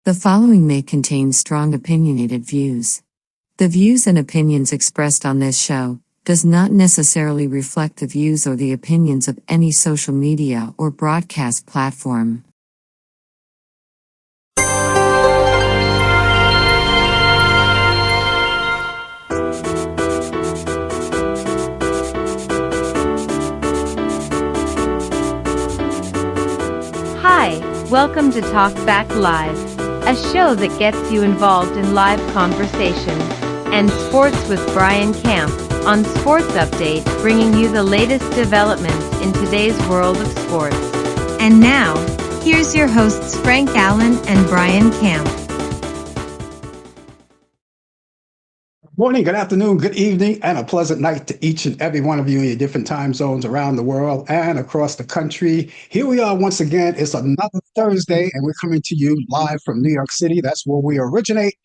The following may contain strong opinionated views. The views and opinions expressed on this show does not necessarily reflect the views or the opinions of any social media or broadcast platform. Hi, welcome to Talk Back Live, a show that gets you involved in live conversations and sports with Brian Camp on Sports Update, bringing you the latest developments in today's world of sports. And now, here's your hosts Frank Allan and Brian Camp. Morning, good afternoon, good evening, and a pleasant night to each and every one of you in your different time zones around the world and across the country. Here we are once again. It's another Thursday, and we're coming to you live from New York City. That's where we originate,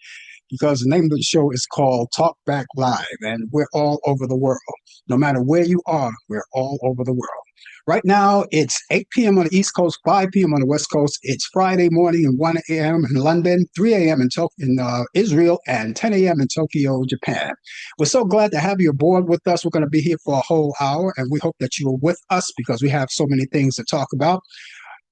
because the name of the show is called Talk Back Live, and we're all over the world. No matter where you are, we're all over the world. Right now, it's 8 p.m. on the East Coast, 5 p.m. on the West Coast. It's Friday morning and 1 a.m. in London, 3 a.m. in Israel, and 10 a.m. in Tokyo, Japan. We're so glad to have you aboard with us. We're going to be here for a whole hour, and we hope that you are with us because we have so many things to talk about.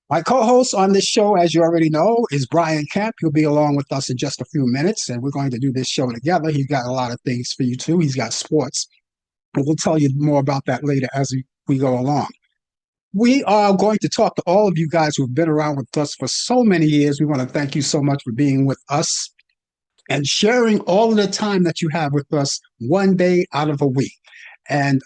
My co-host on this show, as you already know, is Brian Camp. He'll be along with us in just a few minutes, and we're going to do this show together. He's got a lot of things for you, too. He's got sports, but we'll tell you more about that later as we go along. We are going to talk to all of you guys who've been around with us for so many years. We want to thank you so much for being with us and sharing all of the time that you have with us one day out of a week. And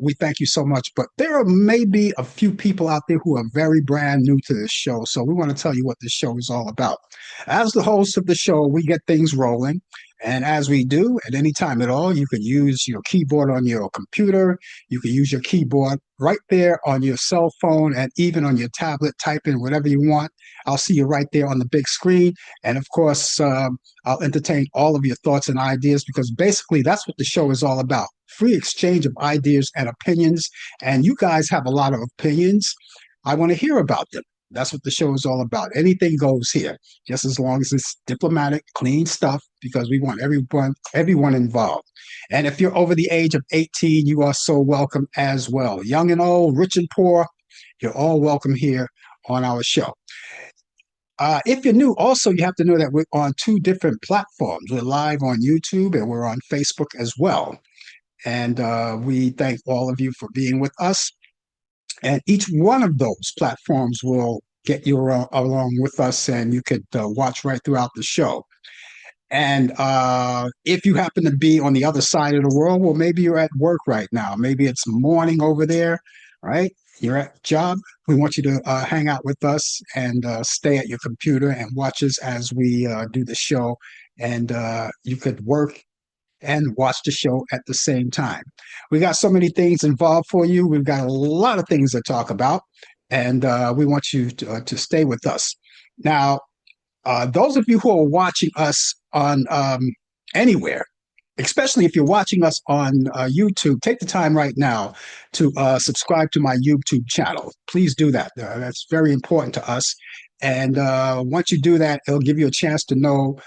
we thank you so much. But there are maybe a few people out there who are very brand new to this show. So we want to tell you what this show is all about. As the host of the show, we get things rolling. And as we do, at any time at all, you can use your keyboard on your computer. You can use your keyboard right there on your cell phone and even on your tablet, type in whatever you want. I'll see you right there on the big screen. And of course, I'll entertain all of your thoughts and ideas, because basically that's what the show is all about. Free exchange of ideas and opinions. And you guys have a lot of opinions. I want to hear about them. That's what the show is all about. Anything goes here, just as long as it's diplomatic, clean stuff, because we want everyone involved. And if you're over the age of 18, you are so welcome as well. Young and old, rich and poor, you're all welcome here on our show. If you're new, also, you have to know that we're on two different platforms. We're live on YouTube and we're on Facebook as well. And we thank all of you for being with us. And each one of those platforms will get you along with us, and you could watch right throughout the show. And if you happen to be on the other side of the world, well, maybe you're at work right now. Maybe it's morning over there, right? You're at job. We want you to hang out with us and stay at your computer and watch us as we do the show. And you could work and watch the show at the same time. We got so many things involved for you. We've got a lot of things to talk about, and we want you to stay with us. Now, those of you who are watching us on anywhere, especially if you're watching us on YouTube, take the time right now to subscribe to my YouTube channel. Please do that. That's very important to us. And once you do that, it'll give you a chance to know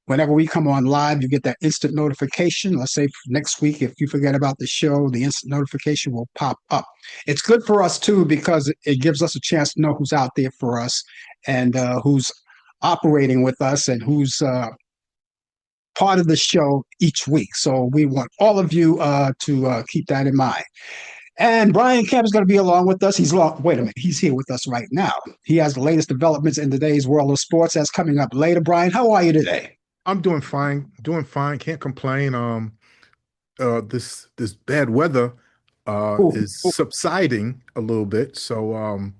whenever we come on live. You get that instant notification. Let's say next week, if you forget about the show, the instant notification will pop up. It's good for us, too, because it gives us a chance to know who's out there for us and who's operating with us and who's part of the show each week. So we want all of you to keep that in mind. And Brian Camp is going to be along with us. Wait a minute. He's here with us right now. He has the latest developments in today's world of sports. That's coming up later. Brian, how are you today? I'm doing fine, doing fine. Can't complain. This bad weather is subsiding a little bit, so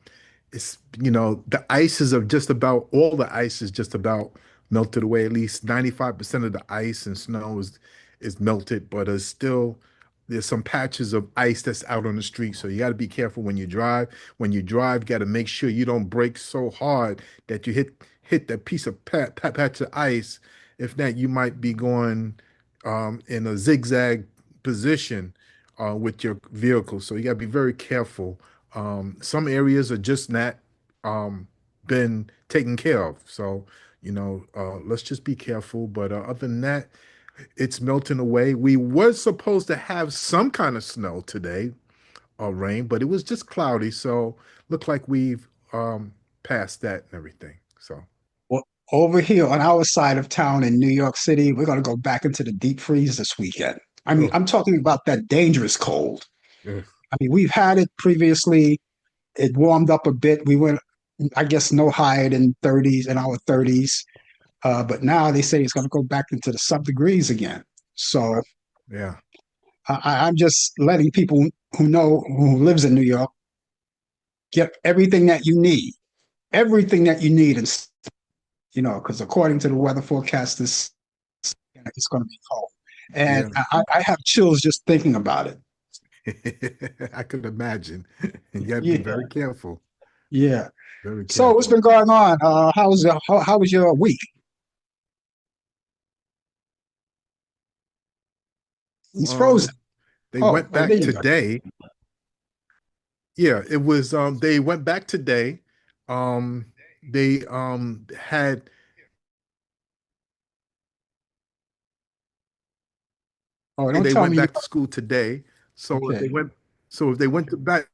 it's the ices of just about all the ice is just about melted away. At least 95% of the ice and snow is melted, but there's some patches of ice that's out on the street. So you got to be careful when you drive. When you drive, got to make sure you don't brake so hard that you hit that piece of patch of ice. If not, you might be going in a zigzag position with your vehicle. So you got to be very careful. Some areas are just not been taken care of. So, let's just be careful. But other than that, it's melting away. We were supposed to have some kind of snow today or rain, but it was just cloudy. So, look like we've passed that and everything. So, Well, over here on our side of town in New York City, we're going to go back into the deep freeze this weekend. I mean, oh, I'm talking about that dangerous cold. yeah, I mean, we've had it previously. It warmed up a bit. We went, I guess, no higher than 30s in our 30s. But now they say it's going to go back into the sub degrees again. So yeah, I'm just letting people who know who lives in New York get everything that you need, and because according to the weather forecast, it's going to be cold, and yeah. I have chills just thinking about it. I could imagine. You got to be Yeah, very careful. yeah. Very So what's careful. been going on? How was your week? He's Um, frozen. they Oh, went oh, there back you go. today. Yeah, it was they went back today. They had Oh, don't they tell went me you. back to school today. So if they Okay. went if they went to back,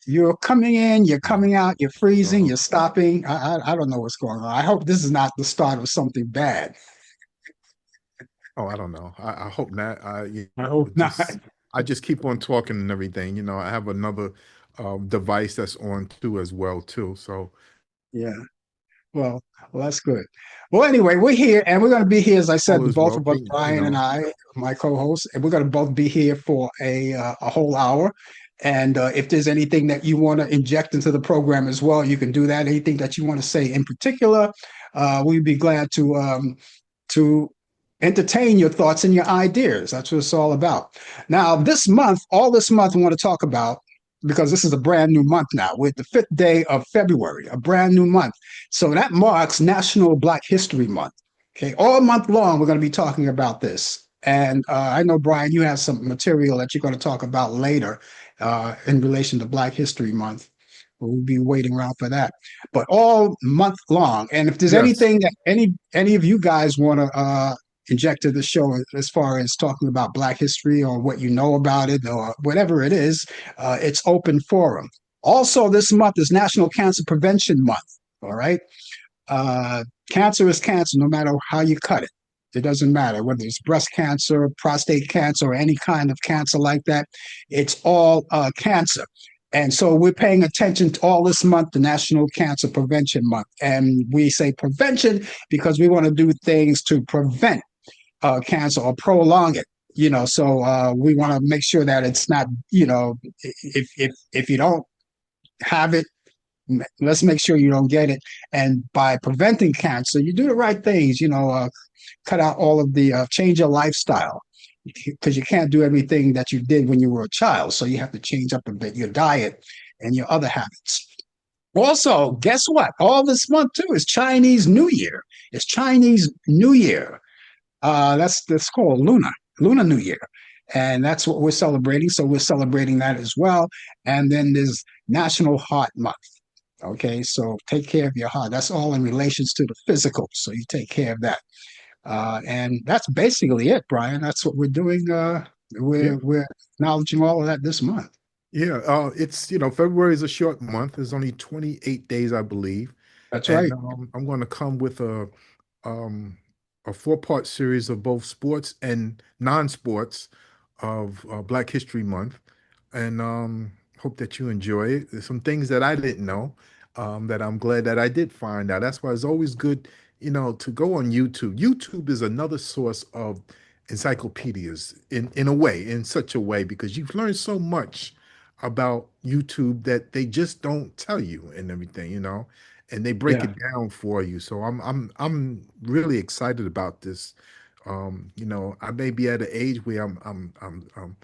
You're coming in, you're yeah. coming out, you're freezing, So you're stopping. I don't know what's going on. I hope this is not the start of something bad. I don't know. I hope not. I hope not. I just keep on talking and everything. I have another device that's on too as well too. So Yeah. Well, that's good. Well, anyway, we're here and we're going to be here, as I all said, the is both well. of us, Brian and I, my co-host, and we're going to both be here for a whole hour. And if there's anything that you want to inject into the program as well, you can do that. Anything that you want to say in particular, we'd be glad to entertain your thoughts and your ideas. That's what it's all about. Now, all this month, I want to talk about, because this is a brand new month now. We're at the 5th day of February, a brand new month. So that marks National Black History Month. Okay, all month long, we're going to be talking about this. And I know, Brian, you have some material that you're going to talk about later in relation to Black History Month. We'll be waiting around for that, but all month long. And if there's Yes. anything that any of you guys want to inject to the show as far as talking about Black history or what you know about it or whatever it is, it's open forum. Also, this month is National Cancer Prevention Month. All right. Uh, Cancer is cancer, no matter how you cut it. It doesn't matter whether it's breast cancer, prostate cancer, or any kind of cancer like that. It's all cancer. And so we're paying attention to all this month, the National Cancer Prevention Month. And we say prevention because we want to do things to prevent cancer or prolong it. So we want to make sure that it's not, if you don't have it, let's make sure you don't get it. And by preventing cancer, you do the right things. Cut out all of the change your lifestyle, because you can't do everything that you did when you were a child. So you have to change up a bit your diet and your other habits. Also, guess what? All this month too is Chinese New Year. It's Chinese New Year. That's called Lunar New Year, and that's what we're celebrating. So we're celebrating that as well. And then there's National Heart Month. Okay, so take care of your heart. That's all in relations to the physical. So you take care of that. And that's basically it, Brian. That's what we're doing. Yeah. We're acknowledging all of that this month. Yeah. It's February is a short month. There's only 28 days, I believe, That's and right. I'm going to come with um a four-part series of both sports and non-sports of Black History Month, and hope that you enjoy it. There's some things that I didn't know that I'm glad that I did find out. That's why it's always good, to go on YouTube. YouTube is another source of encyclopedias in a way, in such a way, because you've learned so much about YouTube that they just don't tell you and everything, and they break Yeah. it down for you. So I'm really excited about this. I may be at an age where I'm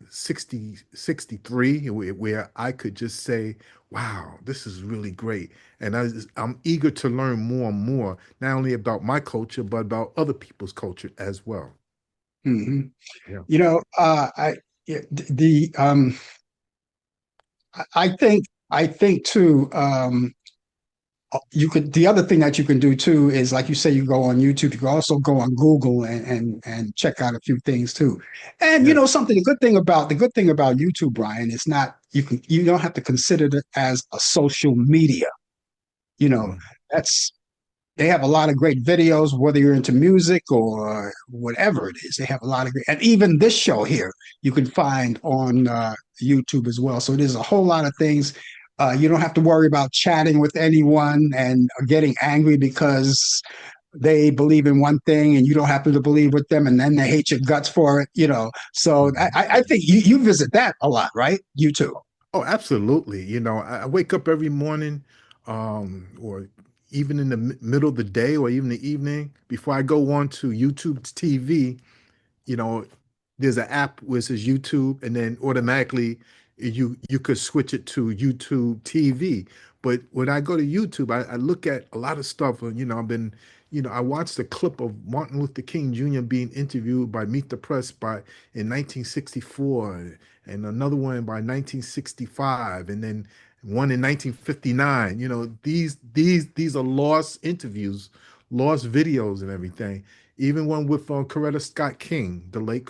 60, 63, where I could just say, wow, this is really great. And I'm eager to learn more and more, not only about my culture, but about other people's culture as well. hmm Yeah. I yeah, the I think I think too, you could, the other thing that you can do too is like you say, you go on YouTube, you can also go on Google and check out a few things too. And you Yes. know something, the good thing about YouTube, Brian, is not you don't have to consider it as a social media. You know, Mm. that's they have a lot of great videos, whether you're into music or whatever it is. They have a lot of great, and even this show here you can find on YouTube as well. So there's a whole lot of things. You don't have to worry about chatting with anyone and getting angry because they believe in one thing and you don't happen to believe with them, and then they hate your guts for it. You know, so Mhm. I think you visit that a lot, right? YouTube. Oh, absolutely. I wake up every morning, or even in the middle of the day or even the evening before I go on to YouTube TV. you know, there's an app where it says YouTube, and then automatically you could switch it to YouTube TV. But when I go to YouTube, I look at a lot of stuff. And I watched a clip of Martin Luther King Jr. being interviewed by Meet the Press in 1964, and another one by 1965, and then one in 1959. These are lost interviews, lost videos, and everything. Even one with Coretta Scott King, the late,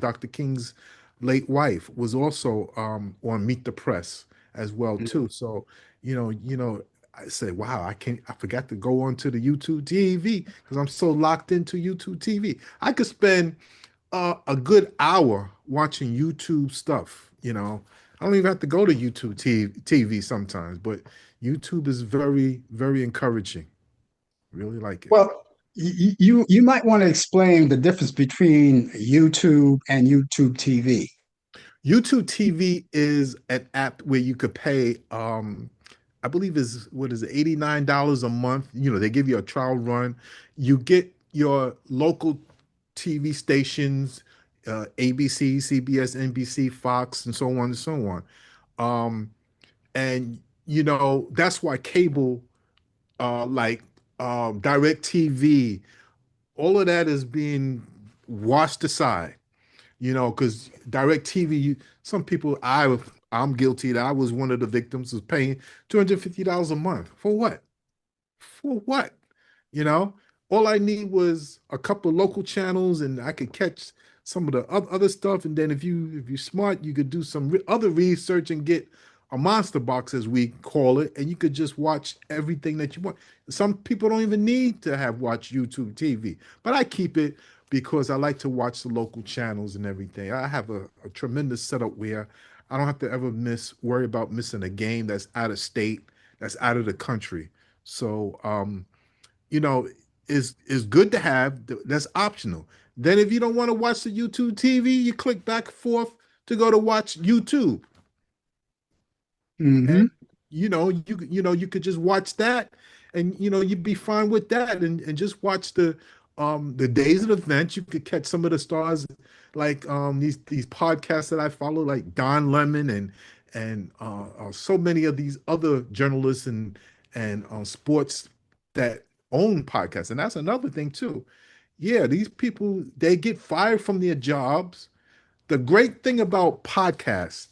Dr. King's late wife, was also on Meet the Press as well too. So, I said, wow, I forgot to go on to the YouTube TV because I'm so locked into YouTube TV. I could spend a good hour watching YouTube stuff. I don't even have to go to YouTube TV sometimes, but YouTube is very, very encouraging. Really like it. Well, you might want to explain the difference between YouTube and YouTube TV. YouTube TV is an app where you could pay, I believe is what is it, $89 a month. They give you a trial run. You get your local TV stations, ABC, CBS, NBC, Fox, and so on and so on. Um, and that's why cable, like Direct TV, all of that is being washed aside. Because direct TV, some people, I'm guilty that I was one of the victims, was paying $250 a month. For what? For what? You know, all I need was a couple of local channels, and I could catch some of the other stuff. And then if you're smart, you could do some other research and get a monster box, as we call it, and you could just watch everything that you want. Some people don't even need to have watched YouTube TV, but I keep it because I like to watch the local channels and everything. I have a tremendous setup where I don't have to ever worry about missing a game that's out of state, that's out of the country. So, you know, is good to have. That's optional. Then, if you don't want to watch the YouTube TV, you click back and forth to go to watch YouTube, and Hmm. you could just watch that, and you'd be fine with that, and just watch the days of events. You could catch some of the stars, like these podcasts that I follow, like Don Lemon and so many of these other journalists and sports that own podcasts. And that's another thing too. Yeah, these people, they get fired from their jobs. The great thing about podcasts,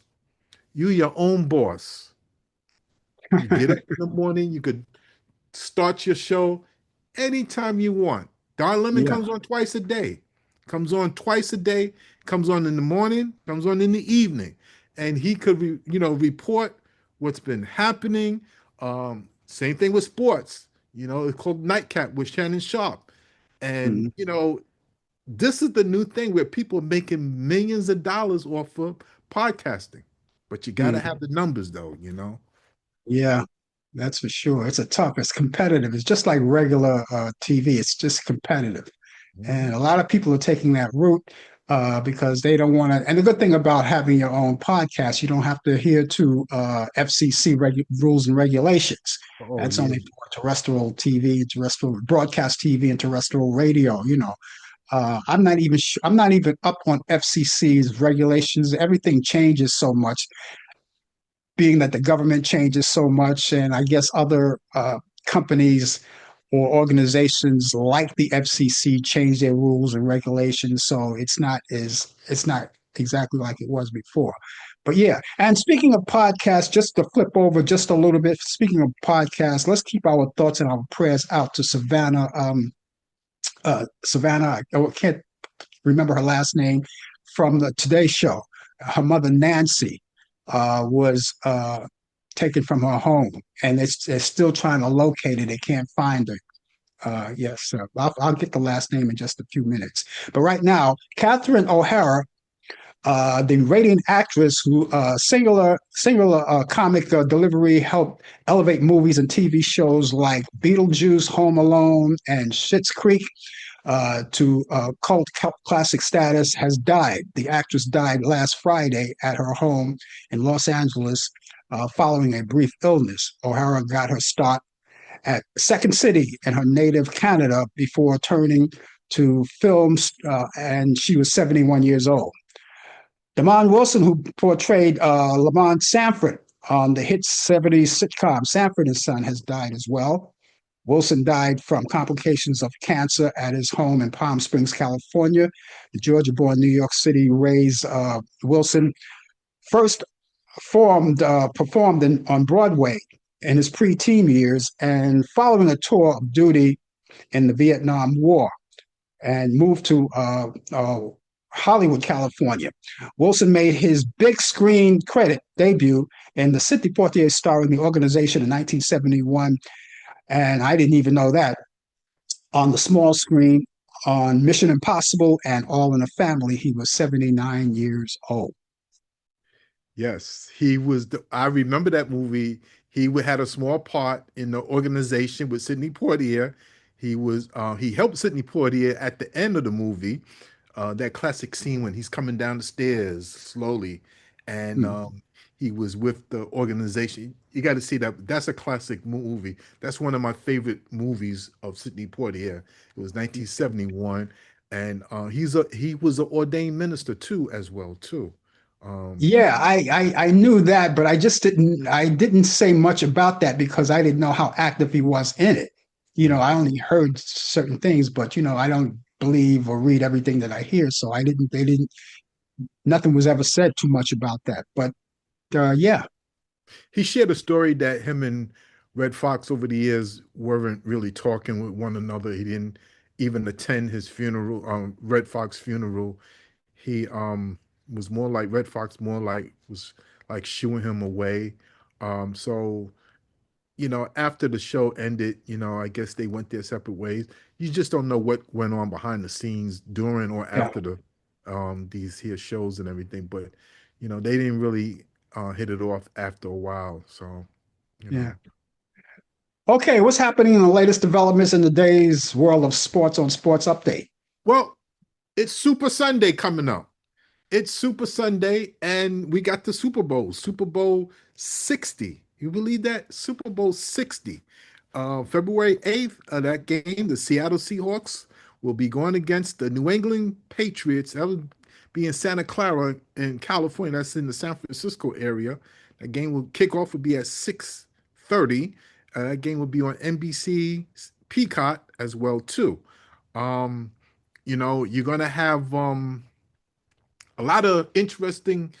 you your own boss. You get up in the morning, you could start your show anytime you want. Don Lemon Yeah. comes on twice a day. Comes on twice a day. Comes on in the morning. Comes on in the evening, and he could report what's been happening. Same thing with sports. It's called Nightcap with Shannon Sharp, and Mhm. this is the new thing where people are making millions of dollars off of podcasting. But you got to Mhm. have the numbers, though. Yeah, that's for sure. It's a tough, it's competitive. It's just like regular TV. It's just competitive. Mhm. And a lot of people are taking that route because they don't want to. And the good thing about having your own podcast, you don't have to adhere to FCC rules and regulations. Oh That's yeah. only for terrestrial TV, terrestrial broadcast TV, and terrestrial radio. I'm not even up on FCC's regulations. Everything changes so much, being that the government changes so much, and I guess other companies or organizations like the FCC change their rules and regulations, so it's not exactly like it was before. But yeah, and speaking of podcasts, just to flip over just a little bit, speaking of podcasts, let's keep our thoughts and our prayers out to Savannah. Savannah, I can't remember her last name from the Today Show. Her mother, Nancy, was taken from her home, and they're still trying to locate her. They can't find her. Yes, I'll get the last name in just a few minutes. But right now, Catherine O'Hara, the radiant actress who singular comic delivery helped elevate movies and TV shows like Beetlejuice, Home Alone, and Schitt's Creek to cult classic status, has died. The actress died last Friday at her home in Los Angeles following a brief illness. O'Hara got her start at Second City in her native Canada before turning to films, and she was 71 years old. Damon Wilson, who portrayed Lamont Sanford on the hit 70s sitcom Sanford and Son, has died as well. Wilson died from complications of cancer at his home in Palm Springs, California. The Georgia-born New York City raised Wilson first performed on Broadway in his pre-teen years and following a tour of duty in the Vietnam War and moved to Hollywood, California. Wilson made his big screen credit debut in the Sidney Poitier starring The Organization in 1971, and I didn't even know that. On the small screen, on Mission Impossible and All in the Family, he was 79 years old. Yes, he was. I remember that movie. He had a small part in the organization with Sidney Poitier. He was. He helped Sidney Poitier at the end of the movie. That classic scene when he's coming down the stairs slowly, and Hmm. he was with the organization. You got to see that. That's a classic movie. That's one of my favorite movies of Sidney Poitier. It was 1971, and he was an ordained minister too, as well too. Um, Yeah, I knew that, but I didn't say much about that because I didn't know how active he was in it. yeah. I only heard certain things, but I don't believe or read everything that I hear, so I didn't they didn't nothing was ever said too much about that. But yeah, He shared a story that him and Red Fox over the years weren't really talking with one another. He didn't even attend his funeral, Red Fox funeral. He was more like Red Fox, more like was like shooing him away. So after the show ended, I guess they went their separate ways. You just don't know what went on behind the scenes during or yeah, after these here shows and everything. But they didn't really hit it off after a while. So you yeah. know, Okay, what's happening in the latest developments in the day's world of sports on Sports Update? well, it's Super Sunday coming up. It's Super Sunday, and we got the Super Bowl, Super Bowl 60. You believe that? Super Bowl 60. February 8th, that game, the Seattle Seahawks will be going against the New England Patriots. That'll be in Santa Clara in California. That's in the San Francisco area. That game will kick off will be at 6:30. That game will be on NBC Peacock as well too. Um, you're gonna have a lot of interesting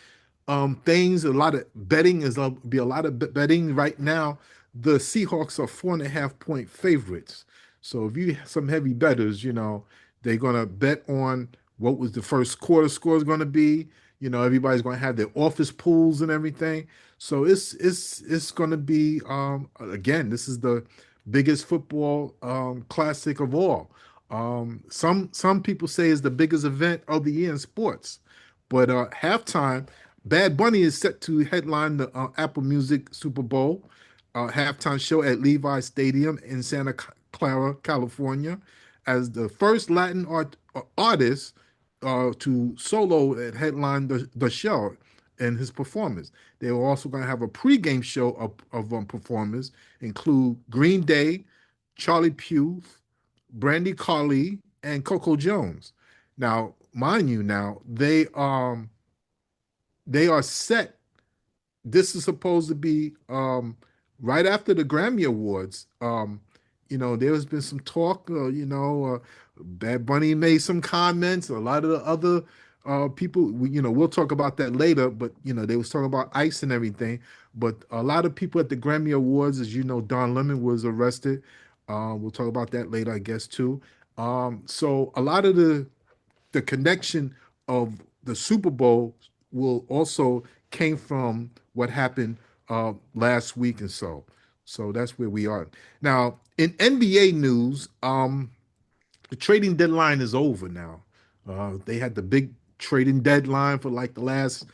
things. A lot of betting is be a lot of betting right now. The Seahawks are 4.5 point favorites. So if you some heavy betters, they're gonna bet on what was the first quarter score is gonna be. Everybody's gonna have their office pools and everything. So it's gonna be again. This is the biggest football classic of all. Some people say it's the biggest event of the year in sports. But halftime, Bad Bunny is set to headline the Apple Music Super Bowl halftime show at Levi Stadium in Santa Clara, California, as the first Latin artist to solo and headline the show and his performance. They were also going to have a pregame show of performers, include Green Day, Charlie Puth, Brandy Carly, and Coco Jones. Now, mind you, they are set. This is supposed to be right after the Grammy Awards. There's been some talk. Bad Bunny made some comments. A lot of the other people, we'll talk about that later, but they was talking about ICE and everything. But a lot of people at the Grammy Awards, as you know, Don Lemon was arrested. We'll talk about that later, I guess, too. So a lot of the connection of the Super Bowl will also came from what happened last week and so. So that's where we are now. In NBA news, the trading deadline is over now. They had the big trading deadline for like the last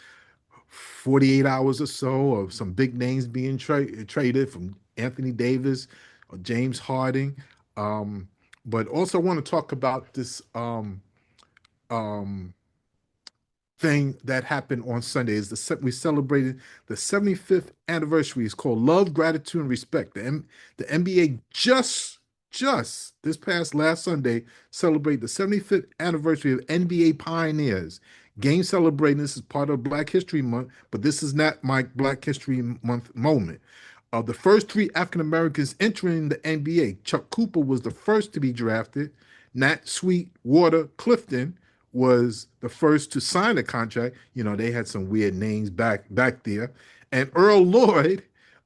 48 hours or so of some big names being traded from Anthony Davis or James Harding. Um, but also, I want to talk about this um, thing that happened on Sunday. We celebrated the 75th anniversary. It's called Love, Gratitude, and Respect. The NBA just this past last Sunday celebrated the 75th anniversary of NBA pioneers. Game celebrating this is part of Black History Month, but this is not my Black History Month moment. The first three African Americans entering the NBA, Chuck Cooper was the first to be drafted. Nat Sweetwater Clifton was the first to sign a contract. They had some weird names back there. And Earl Lloyd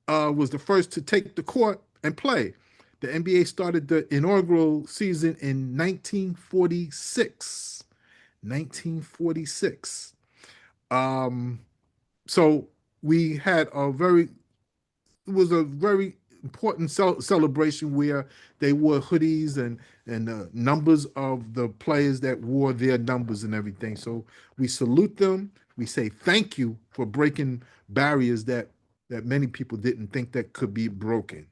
was the first to take the court and play. The NBA started the inaugural season in 1946. 1946. So we had it was a very important celebration where they wore hoodies and numbers of the players that wore their numbers and everything. So we salute them. We say thank you for breaking barriers that many people didn't think that could be broken.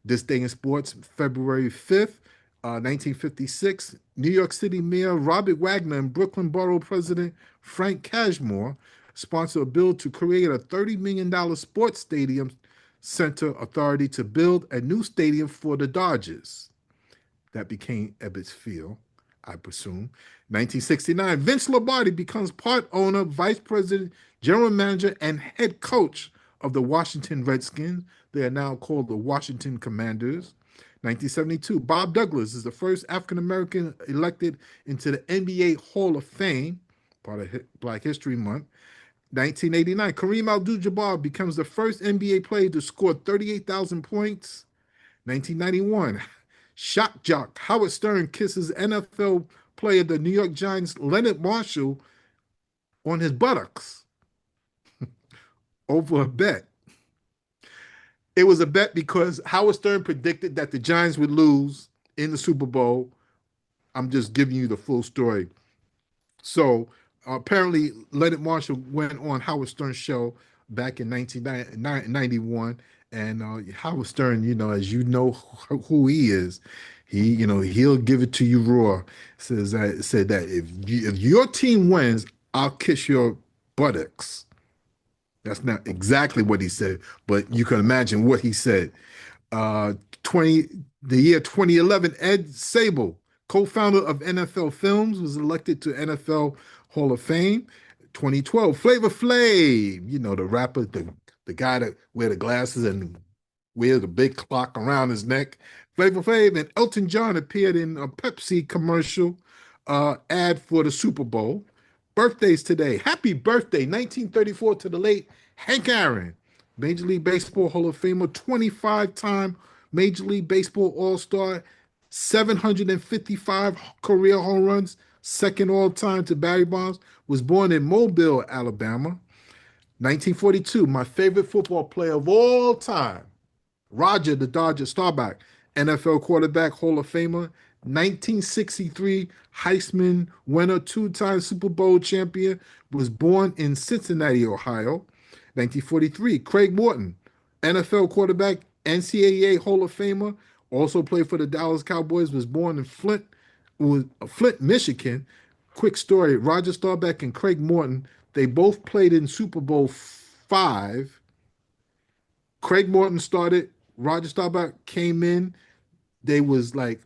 This Day in Sports, February 5th, 1956, New York City Mayor Robert Wagner and Brooklyn Borough President Frank Cashmore sponsor a bill to create a $30 million sports stadium center authority to build a new stadium for the Dodgers. That became Ebbets Field, I presume. 1969, Vince Lombardi becomes part owner, vice president, general manager, and head coach of the Washington Redskins. They are now called the Washington Commanders. 1972, Bob Douglas is the first African American elected into the NBA Hall of Fame, part of Black History Month. 1989, Kareem Abdul-Jabbar becomes the first NBA player to score 38,000 points. 1991, shock jock Howard Stern kisses NFL player the New York Giants Leonard Marshall on his buttocks over a bet. It was a bet because Howard Stern predicted that the Giants would lose in the Super Bowl. I'm just giving you the full story. So apparently, Leonard Marshall went on Howard Stern's show back in 1991, and Howard Stern, as you know who he is, he'll give it to you raw. Said that if your team wins, I'll kiss your buttocks. That's not exactly what he said, but you can imagine what he said. Uh, 20 the year 2011, Ed Sable, co-founder of NFL Films, was elected to NFL Hall of Fame. 2012, Flavor Flav, the rapper, the guy that wear the glasses and wears a big clock around his neck. Flavor Flav and Elton John appeared in a Pepsi commercial ad for the Super Bowl. Birthdays today. Happy birthday, 1934, to the late Hank Aaron, Major League Baseball Hall of Famer, 25-time Major League Baseball All-Star, 755 career home runs, second all-time to Barry Bonds, was born in Mobile, Alabama. 1942, my favorite football player of all time, Roger the Dodger Staubach, NFL quarterback, Hall of Famer. 1963 Heisman winner, two-time Super Bowl champion, was born in Cincinnati, Ohio. 1943, Craig Morton, NFL quarterback, NCAA Hall of Famer, also played for the Dallas Cowboys, was born in Flint, Michigan. Quick story, Roger Staubach and Craig Morton, they both played in Super Bowl V. Craig Morton started, Roger Staubach came in. They was like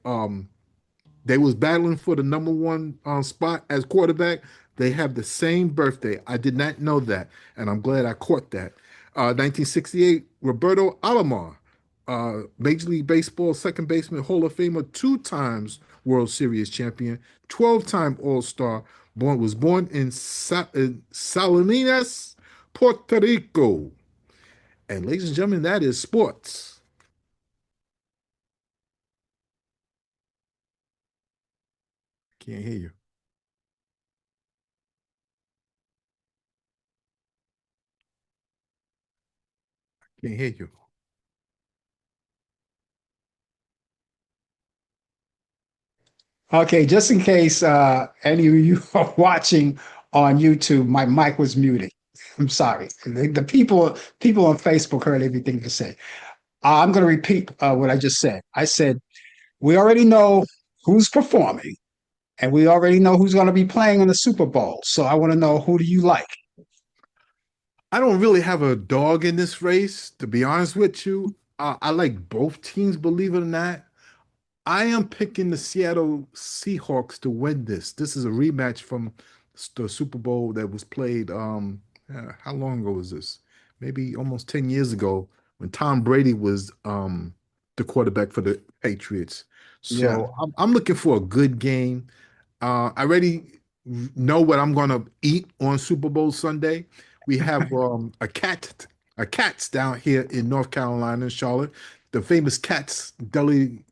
they was battling for the number one spot as quarterback. They have the same birthday. I did not know that, and I'm glad I caught that. 1968, Roberto Alomar, Major League Baseball second baseman, Hall of Famer, two times World Series champion, 12-time All-Star, Was born in Salinas, Puerto Rico. And ladies and gentlemen, that is sports. Can't hear you. Can't hear you. Okay, just in case any of you are watching on YouTube, my mic was muted. I'm sorry. The people on Facebook heard everything you said. I'm going to repeat what I just said. I said we already know who's performing, and we already know who's going to be playing in the Super Bowl. So I want to know, who do you like? I don't really have a dog in this race, to be honest with you. I like both teams, believe it or not. I am picking the Seattle Seahawks to win this. This is a rematch from the Super Bowl that was played. How long ago was this? Maybe almost 10 years ago when Tom Brady was the quarterback for the Patriots. Yeah. So I'm looking for a good game. I already know what I'm gonna eat on Super Bowl Sunday. We have a Cats down here in North Carolina, Charlotte, the famous Cats Deli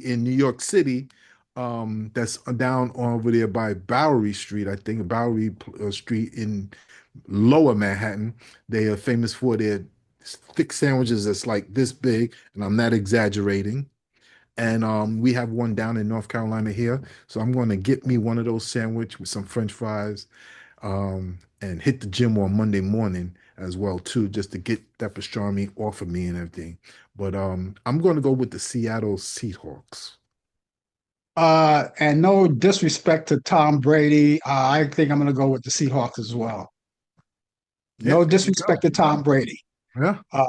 in New York City. That's down over there by Bowery Street, I think, Bowery Street in Lower Manhattan. They are famous for their thick sandwiches that's like this big, and I'm not exaggerating. And we have one down in North Carolina here. So I'm going to get me one of those sandwich with some French fries, and hit the gym on Monday morning as well too, just to get that pastrami off of me and everything. But I'm going to go with the Seattle Seahawks. And no disrespect to Tom Brady, I think I'm going to go with the Seahawks as well. Yeah, No there you go. disrespect to Tom Brady. Yeah. Uh,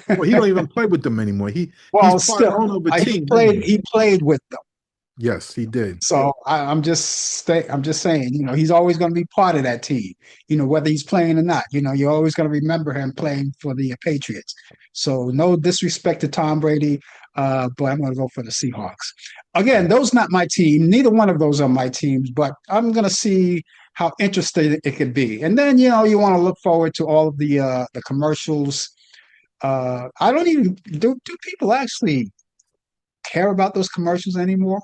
Well, he don't even play with them anymore. He's well, part still, owner of a he team played. anyway. He played with them. Yes, he did. So I'm just saying, he's always going to be part of that team, whether he's playing or not. You're always going to remember him playing for the Patriots. So no disrespect to Tom Brady, but I'm going to go for the Seahawks. Again, those not my team. Neither one of those are my teams, but I'm going to see how interesting it could be. And then you want to look forward to all of the commercials. I don't even do people actually care about those commercials anymore?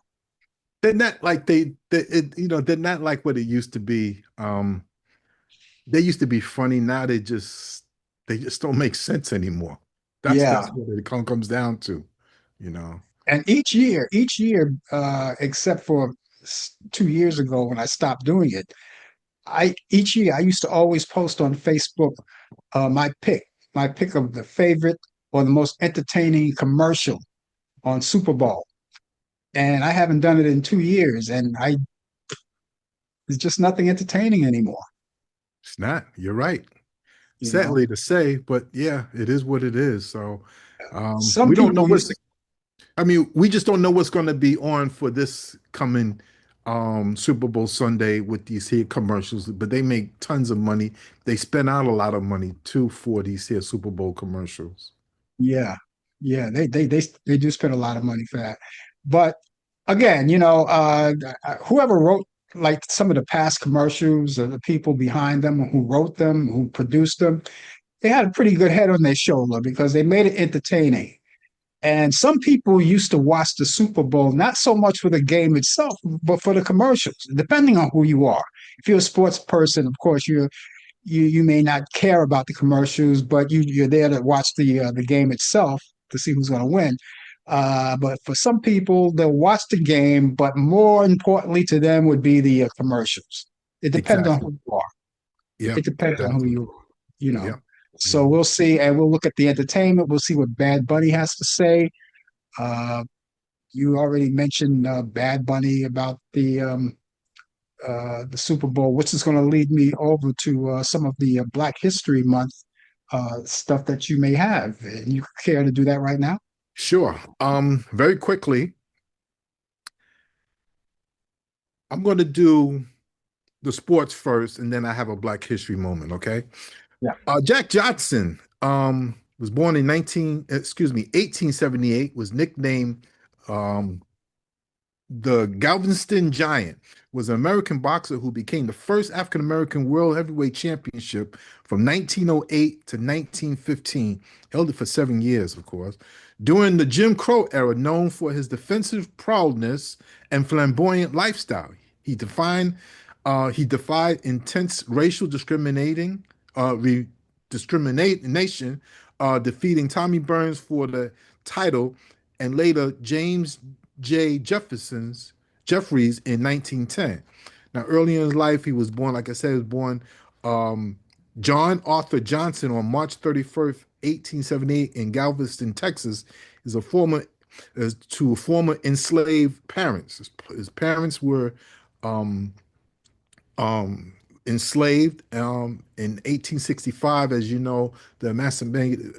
They're not like they're not like what it used to be. They used to be funny. Now they just don't make sense anymore. That's Yeah. what it comes down to, you know. And each year, except for 2 years ago when I stopped doing it, I each year I used to always post on Facebook my pick of the favorite or the most entertaining commercial on Super Bowl. And I haven't done it in 2 years, and I there's just nothing entertaining anymore. It's not. You're right. You know, Sadly to say, but yeah, it is what it is. So some we don't know people used what's to, I mean, we just don't know what's going to be on for this coming Super Bowl Sunday with these here commercials, but they make tons of money. They spend out a lot of money too for these here Super Bowl commercials. yeah, yeah, they do spend a lot of money for that. But again, whoever wrote like some of the past commercials, or the people behind them, who wrote them, who produced them, they had a pretty good head on their shoulder because they made it entertaining. And some people used to watch the Super Bowl not so much for the game itself, but for the commercials, depending on who you are. If you're a sports person, of course, you may not care about the commercials, but you're there to watch the game itself to see who's going to win. But for some people, they'll watch the game, but more importantly to them would be the commercials. It depends on Exactly. who you are. Yeah, It depends on who definitely. you are, you know. Yeah. So Mhm. we'll see, and we'll look at the entertainment. We'll see what Bad Bunny has to say. Uh, you already mentioned Bad Bunny about the Super Bowl, which is going to lead me over to some of the Black History Month stuff that you may have. And you care to do that right now? Sure. Very quickly, I'm going to do the sports first, and then I have a Black History moment. Okay. Yeah. Jack Johnson was born in 1878, was nicknamed um, The Galveston Giant was an American boxer who became the first African American World Heavyweight Championship from 1908 to 1915. Held it for 7 years, of course. During the Jim Crow era, known for his defensive prowess and flamboyant lifestyle, he defined he defied intense racial discrimination, defeating Tommy Burns for the title and later James J. Jeffries in 1910. Now, early in his life, he was born, like I said, he was born um, John Arthur Johnson on March 31st, 1878, in Galveston, Texas. Is a former to former enslaved parents. His parents were um, enslaved in 1865. As you know, the Emancipation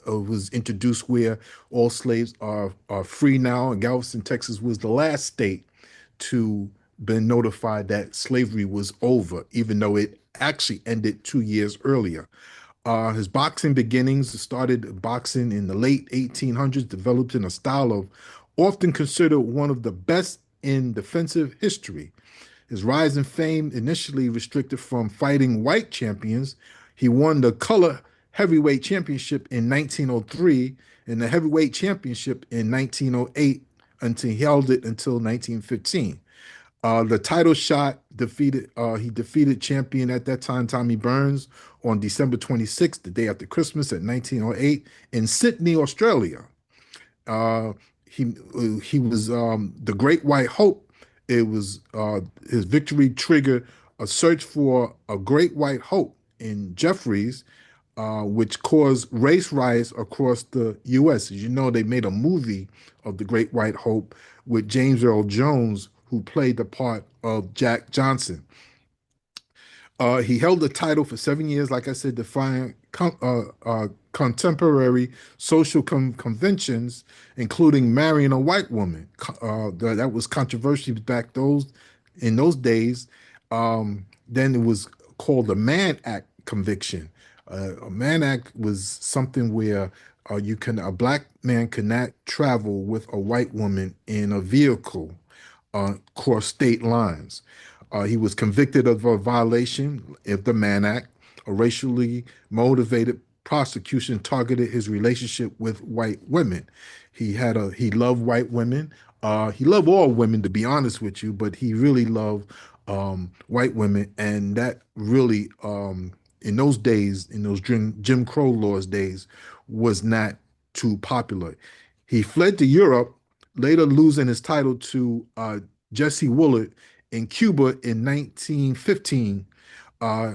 was introduced, where all slaves are free now. And Galveston, Texas, was the last state to been notified that slavery was over, even though it actually ended 2 years earlier. His boxing beginnings started boxing in the late 1800s, developed in a style of often considered one of the best in defensive history. His rise in fame initially restricted from fighting white champions. He won the color heavyweight championship in 1903 and the heavyweight championship in 1908 until he held it until 1915. The title shot defeated he defeated champion at that time Tommy Burns on December 26th, the day after Christmas at 1908 in Sydney, Australia. Uh, he was the Great White Hope. It was his victory triggered a search for a Great White Hope in Jeffries, which caused race riots across the U.S. As you know, they made a movie of the Great White Hope with James Earl Jones, who played the part of Jack Johnson. He held the title for 7 years, like I said, defying contemporary social conventions, including marrying a white woman. That was controversial back in those days. Then it was called the Mann Act conviction. A Mann Act was something where a black man could not travel with a white woman in a vehicle cross state lines. He was convicted of a violation of the Mann Act. A racially motivated prosecution targeted his relationship with white women. He loved white women. He loved all women, to be honest with you, but he really loved white women, and that really in those days, in those Jim Crow laws days, was not too popular. He fled to Europe, later losing his title to Jesse Willard in Cuba in 1915. Uh,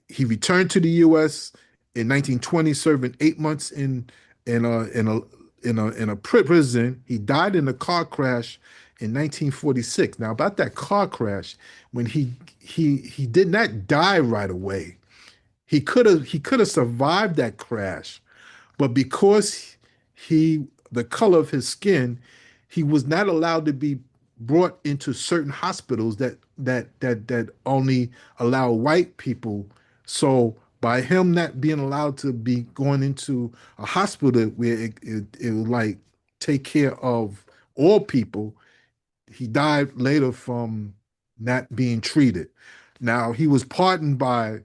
he returned to the U.S. in 1920, serving 8 months in a in a in a prison. He died in a car crash in 1946. Now, about that car crash, when he did not die right away. He could have survived that crash, but because the color of his skin, he was not allowed to be brought into certain hospitals that only allow white people. So by him not being allowed to be going into a hospital where it would like take care of all people, he died later from not being treated. Now he was pardoned by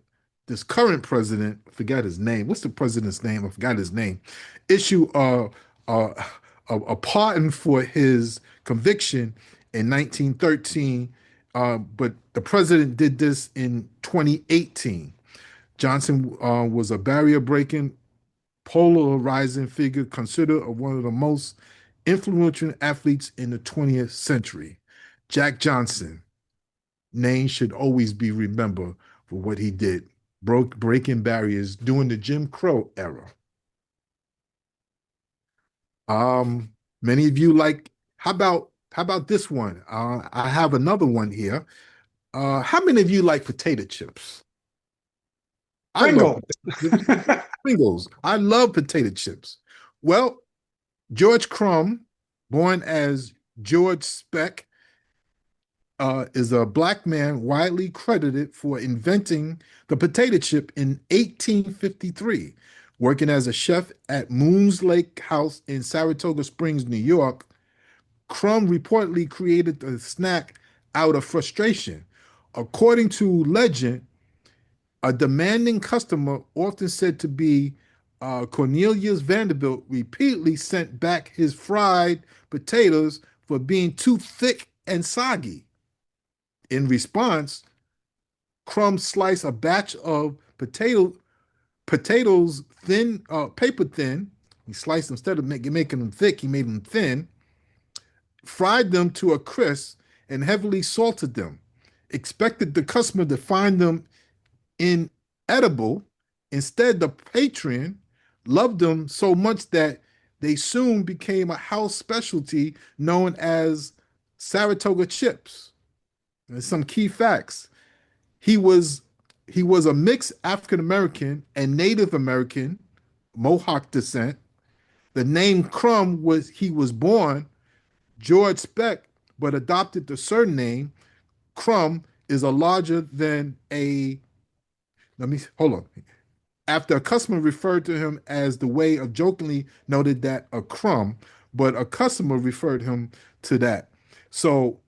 this current president. I forgot his name. What's the president's name? I forgot his name. Issue a, a pardon for his conviction in 1913, but the president did this in 2018. Johnson was a barrier-breaking, polarizing figure, considered one of the most influential athletes in the 20th century. Jack Johnson, name should always be remembered for what he did, breaking barriers during the Jim Crow era. Many of you like, how about this one? I have another one here. How many of you like potato chips? I love Pringle. Pringles. I love potato chips. Well, George Crumb, born as George Speck, is a black man widely credited for inventing the potato chip in 1853. Working as a chef at Moon's Lake House in Saratoga Springs, New York, Crumb reportedly created the snack out of frustration. According to legend, a demanding customer, often said to be Cornelius Vanderbilt, repeatedly sent back his fried potatoes for being too thick and soggy. In response, Crumb sliced a batch of potatoes thin, paper thin. He sliced them instead of making them thick. He made them thin, fried them to a crisp, and heavily salted them. Expected the customer to find them inedible. Instead, the patron loved them so much that they soon became a house specialty known as Saratoga chips. There's some key facts. He was he was a mixed African American and Native American, Mohawk descent. The name Crumb was he was born George Speck, but adopted the surname. Crumb is a larger than a. Let me hold on. After a customer referred to him as the way of jokingly noted that a crumb, but a customer referred him to that. So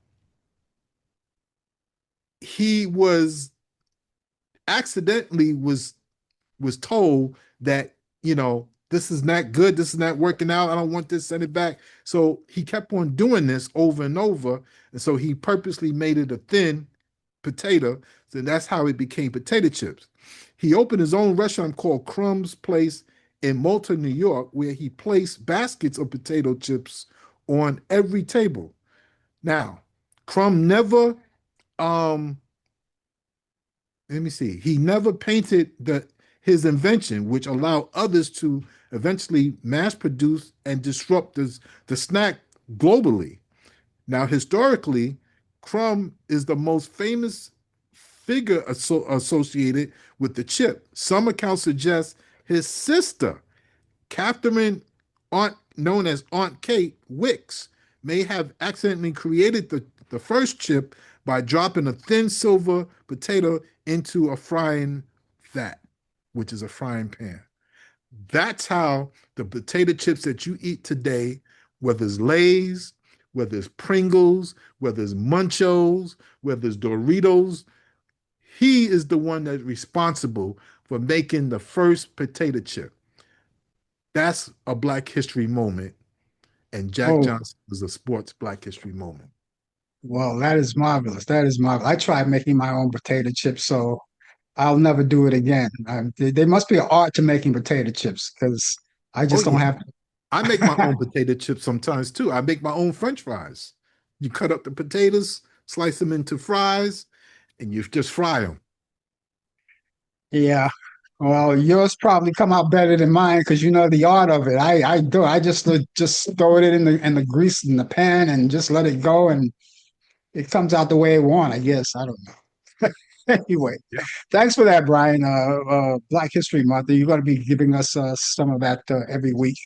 he was accidentally was told that, this is not good, this is not working out, I don't want this, send it back. So he kept on doing this over and over, and so he purposely made it a thin potato. So that's how it became potato chips. He opened his own restaurant called Crumb's Place in Malta, New York, where he placed baskets of potato chips on every table. Now, Crumb never let me see. He never painted his invention, which allowed others to eventually mass produce and disrupt the snack globally. Now, historically, Crumb is the most famous figure associated with the chip. Some accounts suggest his sister, Catherine, known as Aunt Kate Wicks, may have accidentally created the first chip by dropping a thin silver potato into a frying vat, which is a frying pan. That's how the potato chips that you eat today, whether it's Lay's, whether it's Pringles, whether it's Munchos, whether it's Doritos, he is the one that's responsible for making the first potato chip. That's a Black History moment. And Jack Oh, Johnson was a sports Black History moment. well, that is marvelous. That is marvelous. I tried making my own potato chips, so I'll never do it again. There must be an art to making potato chips because I Oh, just don't yeah. have. I make my own potato chips sometimes too. I make my own French fries. You cut up the potatoes, slice them into fries, and you just fry them. Yeah. Well, yours probably come out better than mine because you know the art of it. I do. I just throw it in the grease in the pan and just let it go, and it comes out the way I want. I guess I don't know. Anyway, Yeah. thanks for that, Brian. Black History Month. You're going to be giving us some of that every week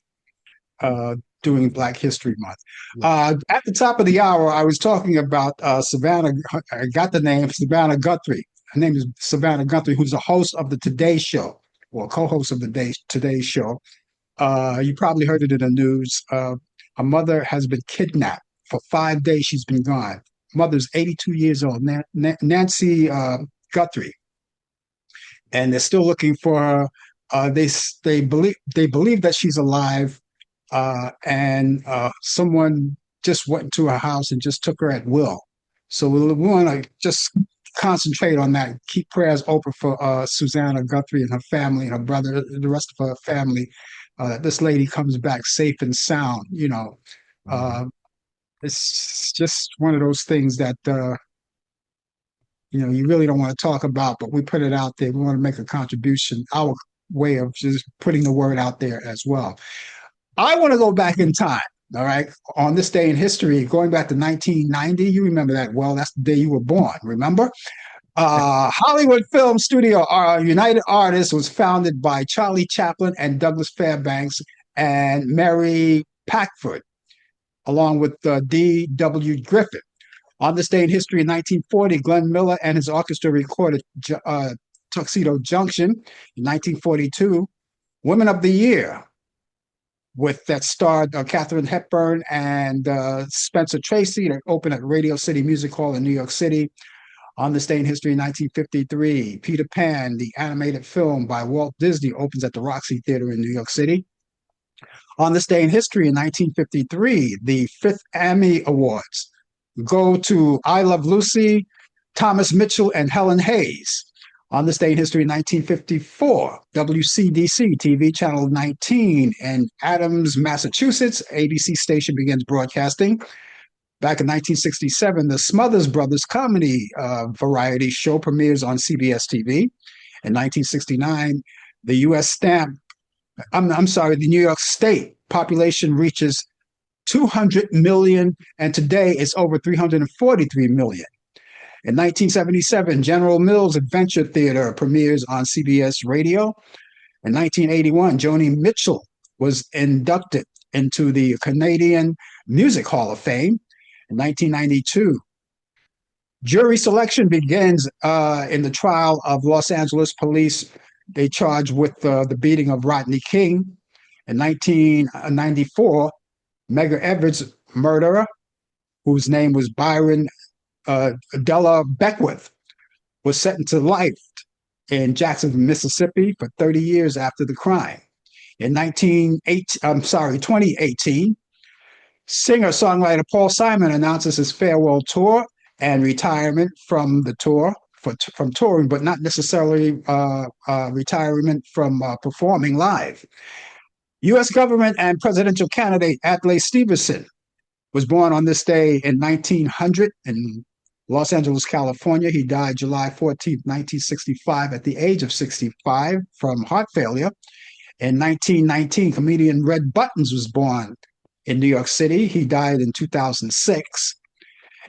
during Black History Month. Yeah. At the top of the hour, I was talking about Savannah. I got the name Savannah Guthrie. Her name is Savannah Guthrie, who's the host of the Today Show, or co-host of the Today Show. You probably heard it in the news. Her mother has been kidnapped. For 5 days, she's been gone. Mother's 82 years old, Nancy Guthrie, and they're still looking for her. They believe that she's alive, and someone just went into her house and just took her at will. So we want to just concentrate on that. Keep prayers open for Susanna Guthrie and her family and her brother, the rest of her family. That this lady comes back safe and sound. Mhm. Uh, it's just one of those things that you really don't want to talk about, but we put it out there. We want to make a contribution, our way of just putting the word out there as well. I want to go back in time. All right. On this day in history, going back to 1990, you remember that well. That's the day you were born, remember? Hollywood Film Studio United Artists was founded by Charlie Chaplin and Douglas Fairbanks and Mary Packford, along with D.W. Griffith. On this day in history in 1940, Glenn Miller and his orchestra recorded Tuxedo Junction. In 1942, Women of the Year, that starred Katharine Hepburn and Spencer Tracy, that opened at Radio City Music Hall in New York City. On this day in history, 1953, Peter Pan, the animated film by Walt Disney, opens at the Roxy Theater in New York City. On this day in history, in 1953, the 5th Emmy Awards go to I Love Lucy, Thomas Mitchell, and Helen Hayes. On this day in history, in 1954, WCDC TV Channel 19 in Adams, Massachusetts, ABC station begins broadcasting. Back in 1967, the Smothers Brothers comedy variety show premieres on CBS TV. In 1969, the the New York State population reaches 200 million, and today it's over 343 million. In 1977, General Mills Adventure Theater premieres on CBS Radio. In 1981, Joni Mitchell was inducted into the Canadian Music Hall of Fame. In 1992, jury selection begins in the trial of Los Angeles police. They charged with the beating of Rodney King. In 1994, Medgar Evers' murderer, whose name was Byron Della Beckwith, was sentenced to life in Jacksonville, Mississippi for 30 years after the crime. In 2018, singer-songwriter Paul Simon announces his farewell tour and retirement from the tour, from touring, but not necessarily retirement from performing live. U.S. government and presidential candidate Adlai Stevenson was born on this day in 1900 in Los Angeles, California. He died July 14, 1965, at the age of 65 from heart failure. In 1919, comedian Red Buttons was born in New York City. He died in 2006.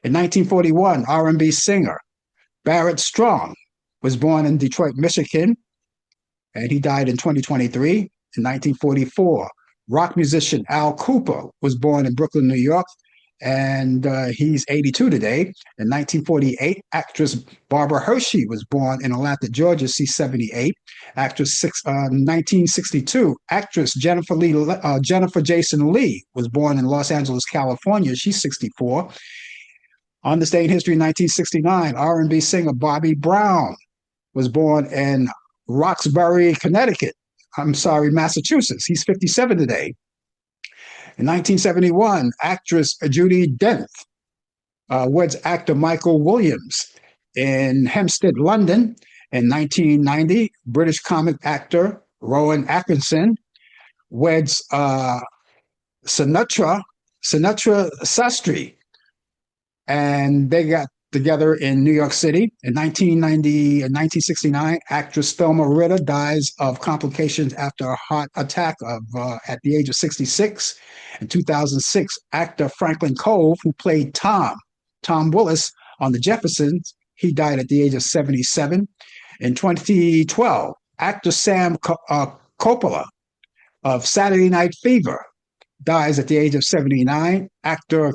In 1941, R&B singer Barrett Strong was born in Detroit, Michigan, and he died in 2023. In 1944, rock musician Al Kooper was born in Brooklyn, New York, and he's 82 today. In 1948, actress Barbara Hershey was born in Atlanta, Georgia. She's 78. 1962, actress Jennifer Jason Leigh was born in Los Angeles, California. She's 64. On this day in history, 1969, R&B singer Bobby Brown was born in Roxbury, Massachusetts. He's 57 today. In 1971, actress Judi Dench weds actor Michael Williams in Hampstead, London. In 1990, British comic actor Rowan Atkinson weds Sinatra Sastry, and they got together in New York City. In 1969, actress Thelma Ritter dies of complications after a heart attack at the age of 66. In 2006, actor Franklin Cove, who played Tom Willis on The Jeffersons, he died at the age of 77. In 2012, actor Sam Coppola of Saturday Night Fever dies at the age of 79. Actor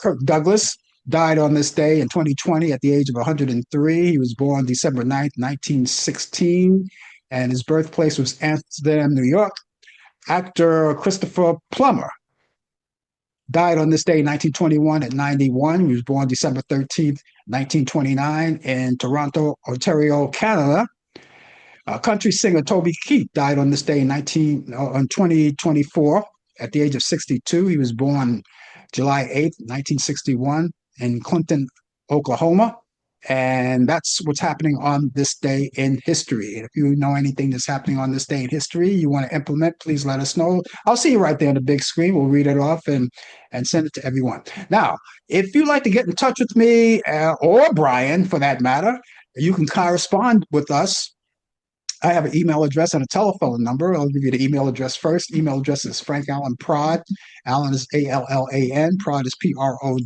Kirk Douglas died on this day in 2020 at the age of 103. He was born December 9th, 1916, and his birthplace was Amsterdam, New York. Actor Christopher Plummer died on this day in 1921 at 91. He was born December 13th, 1929 in Toronto, Ontario, Canada. Country singer Toby Keith died on this day in 2024 at the age of 62. He was born July 8th, 1961 in Clinton, Oklahoma. And that's what's happening on this day in history. And if you know anything that's happening on this day in history you want to implement, please let us know. I'll see you right there on the big screen. We'll read it off and send it to everyone. Now, if you'd like to get in touch with me or Brian, for that matter, you can correspond with us. I have an email address and a telephone number. I'll give you the email address first. Email address is Frank Allan Prod. Allan is Allan. Prod is Prod.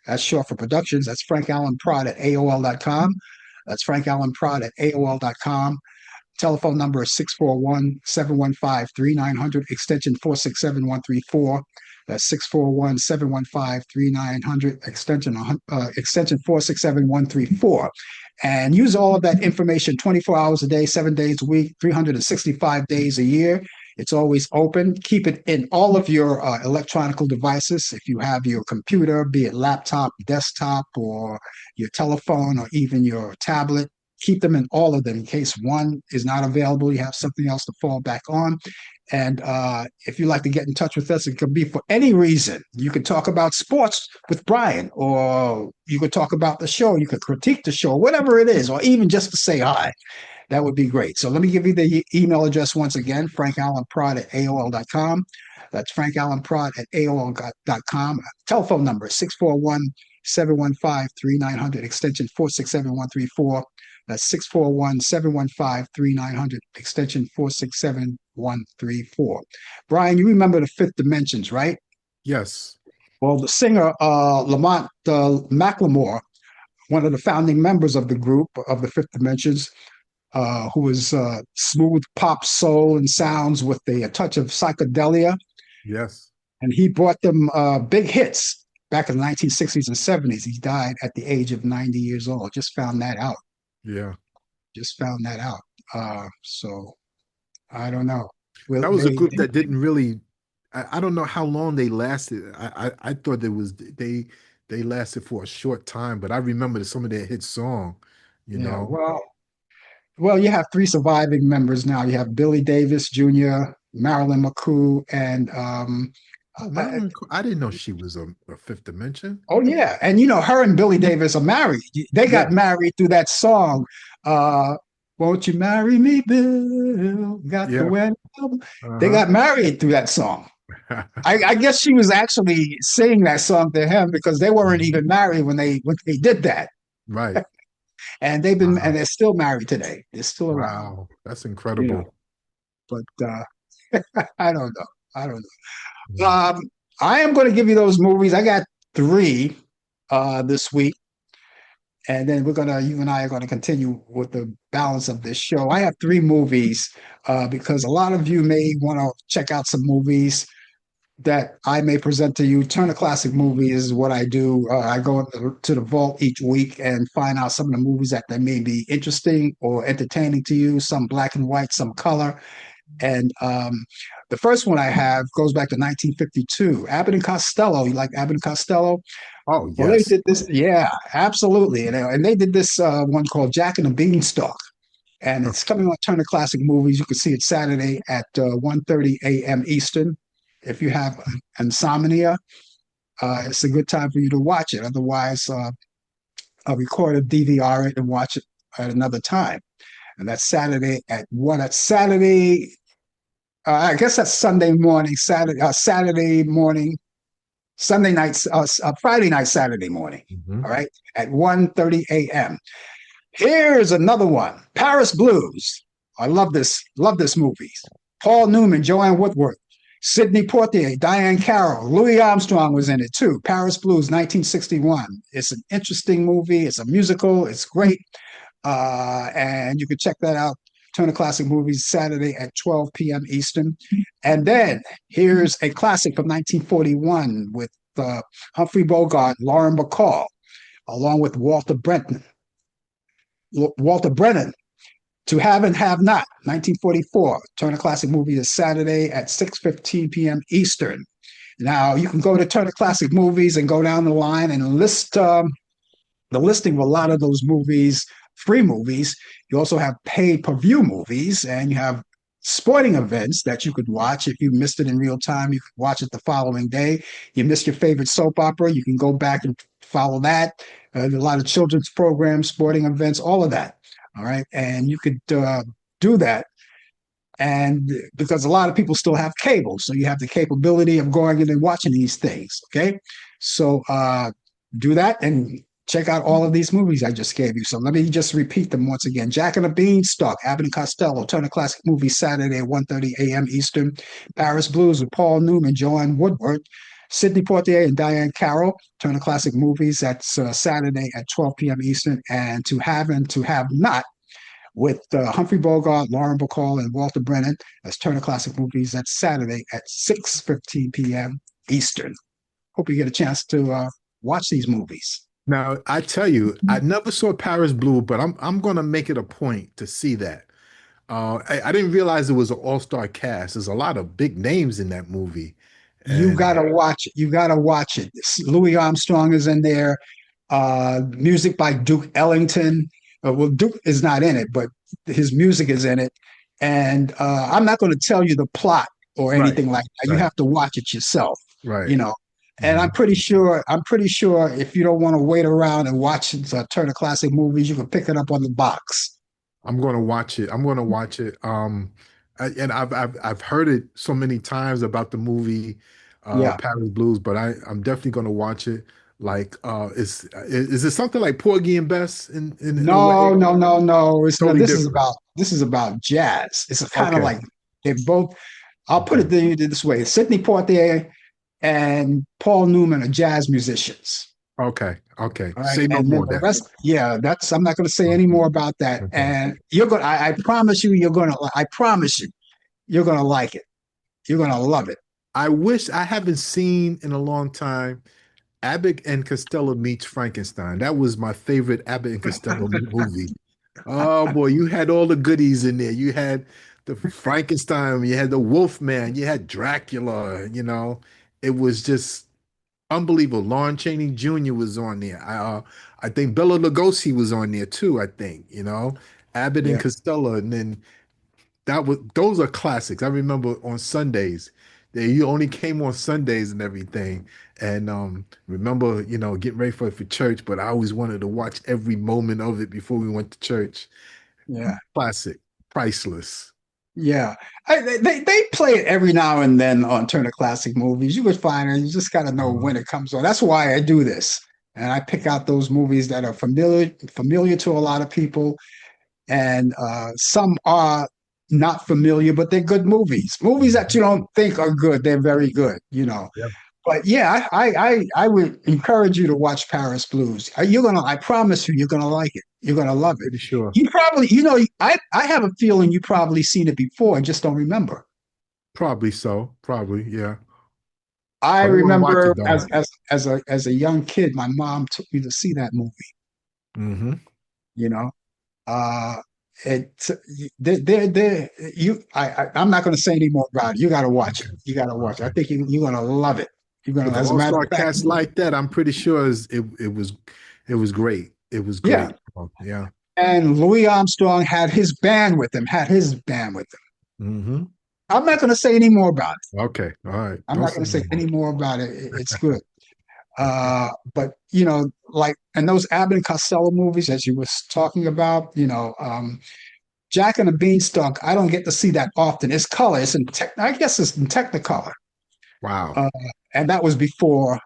That's short for productions. That's Frank Allan Prod at AOL.com. That's Frank Allan Prod at AOL.com. Telephone number is 641-715-3900, extension 467-134. That's 641-715-3900, extension 467-134. And use all of that information 24 hours a day, 7 days a week, 365 days a year. It's always open. Keep it in all of your electronic devices. If you have your computer, be it laptop, desktop, or your telephone, or even your tablet, keep them in all of them in case one is not available. You have something else to fall back on. And if you'd like to get in touch with us, it could be for any reason. You could talk about sports with Brian, or you could talk about the show. You could critique the show, whatever it is, or even just to say hi. That would be great. So let me give you the email address once again, frankallenprod at AOL.com. That's frankallenprod at AOL.com. Telephone number 641 715 3900, extension 467134. That's 641 715 3900, extension 467134. Brian, you remember the Fifth Dimensions, right? Yes. Well, the singer Lamont Macklemore, one of the founding members of the group of the Fifth Dimensions, who was smooth pop soul and sounds with a touch of psychedelia. Yes. And he brought them big hits back in the 1960s and 70s. He died at the age of 90 years old. Just found that out. Yeah. Just found that out. So I don't know. Well, That was a group that didn't really, I don't know how long they lasted. I thought they lasted for a short time, but I remember some of their hit song, you yeah. know. Well, you have three surviving members now. You have Billy Davis Jr., Marilyn McCoo, and Oh, uh, I didn't know she was a Fifth Dimension. oh yeah, and her and Billy Davis are married. They got Yeah. married through that song. Uh, Won't you marry me, Bill? Got the Yeah. wedding. They Uh-huh. got married through that song. I guess she was actually singing that song to him because they weren't even married when they did that, Right. and Wow. they're still married today. They're still around, Wow. That's you know. incredible. But I don't know. I don't know. Mm. I am going to give you those movies. I got three this week, and then you and I are gonna continue with the balance of this show. I have three movies because a lot of you may want to check out some movies that I may present to you. Turner Classic Movies is what I do. I go to the vault each week and find out some of the movies that may be interesting or entertaining to you. Some black and white, some color. And the first one I have goes back to 1952. Abbott and Costello. You like Abbott and Costello? Oh, Well, they yes. did this. Yeah, absolutely. And they did this one called Jack and the Beanstalk. And it's coming on Turner Classic Movies. You can see it Saturday at 1:30 a.m. Eastern. If you have insomnia, it's a good time for you to watch it. Otherwise, I'll record a DVR it and watch it at another time. And that's Saturday at 1. That's Saturday. I guess that's Sunday morning, Saturday morning, Sunday night, Friday night, Saturday morning. Mhm. All right, at 1:30 a.m. Here's another one, Paris Blues. I love this movie. Paul Newman, Joanne Woodward, Sidney Poitier, Diane Carroll, Louis Armstrong was in it too. Paris Blues, 1961. It's an interesting movie. It's a musical. It's great. And you can check that out. Turner Classic Movies, Saturday at 12 p.m. Eastern. And then here's a classic from 1941 with Humphrey Bogart, Lauren Bacall, along with Walter Brennan. To Have and Have Not, 1944. Turner Classic Movies is Saturday at 6:15 p.m. Eastern. Now you can go to Turner Classic Movies and go down the line and list the listing of a lot of those movies, free movies. You also have pay-per-view movies, and you have sporting events that you could watch. If you missed it in real time, you could watch it the following day. You missed your favorite soap opera, you can go back and follow that. A lot of children's programs, sporting events, all of that. All right. And you could do that. And because a lot of people still have cable, so you have the capability of going in and watching these things. Okay. So do that and check out all of these movies I just gave you. So let me just repeat them once again. Jack and the Beanstalk, Abbott and Costello, Turner Classic Movies, Saturday at 1:30 a.m. Eastern. Paris Blues with Paul Newman, Joanne Woodward, Sidney Poitier, and Diane Carroll, Turner Classic Movies. That's Saturday at 12 p.m. Eastern. And To Have and To Have Not with Humphrey Bogart, Lauren Bacall, and Walter Brennan. That's Turner Classic Movies. That's Saturday at 6:15 p.m. Eastern. Hope you get a chance to watch these movies. Now, I tell you, I never saw Paris Blue, but I'm gonna make it a point to see that. I didn't realize it was an all-star cast. There's a lot of big names in that movie. You And gotta watch it. You gotta watch it. Louis Armstrong is in there. Music by Duke Ellington. Well, Duke is not in it, but his music is in it. And I'm not going to tell you the plot or right, anything like that. You right, have to watch it yourself, right. you know. And Mhm. I'm pretty sure if you don't want to wait around and watch Turner Classic Movies, you can pick it up on the box. I'm going to watch it. I'm going to watch it. And I've heard it so many times about the movie Yeah. Paris Blues, but I'm definitely going to watch it. Like, is it something like Porgy and Bess in a way? No, no, no, no. It's not. Totally different. This is about jazz. It's kind of Okay. like they both. I'll put Okay. it this way: Sidney Poitier and Paul Newman are jazz musicians. Okay. Okay. All right. Say no And then more the then. rest, yeah, that's, I'm not going to say any Okay. more about that. Okay. And I promise you, I promise you, you're going to like it. You're going to love it. I wish I haven't seen in a long time Abbott and Costello meets Frankenstein. That was my favorite Abbott and Costello movie. Oh boy, you had all the goodies in there. You had the Frankenstein, you had the Wolfman, you had Dracula, It was just unbelievable. Lon Chaney Jr. was on there. I think Bela Lugosi was on there too, I think, Abbott and Yeah. Costello. And then those are classics. I remember on Sundays. You only came on Sundays and everything. And remember, getting ready for church, but I always wanted to watch every moment of it before we went to church. Yeah. Classic, priceless. Yeah. They play it every now and then on Turner Classic Movies. You would find it. You just got to know Uh, when it comes on. That's why I do this. And I pick out those movies that are familiar to a lot of people, and some are not familiar, but they're good movies. Movies that you don't think are good, they're very good, you know. yeah, But yeah, I would encourage you to watch Paris Blues. I promise you, you're gonna like it. You're gonna love it. pretty sure. You probably, I have a feeling you probably seen it before and just don't remember. Probably so. Probably, yeah. I But I want to watch remember it though. as a young kid, my mom took me to see that movie. Hmm. You know, Uh, it they're I'm not going to say any more about it. You got to watch it. Okay. You got to watch it. I Okay. think you're going to love it. You're going With to, the as a matter all-star of fact, cast like that, I'm pretty sure it was great. It was yeah. great. Oh, yeah. And Louis Armstrong had his band with him. Had his band with him. Hmm. I'm not going to say any more about it. Okay. All right. I'm Don't not say going to no say more. any more about it. It's good. Okay. But like in those Abbott and Costello movies, as you was talking about, Jack and the Beanstalk, I don't get to see that often. It's color. I guess it's in Technicolor. Wow. Uh, and that was before,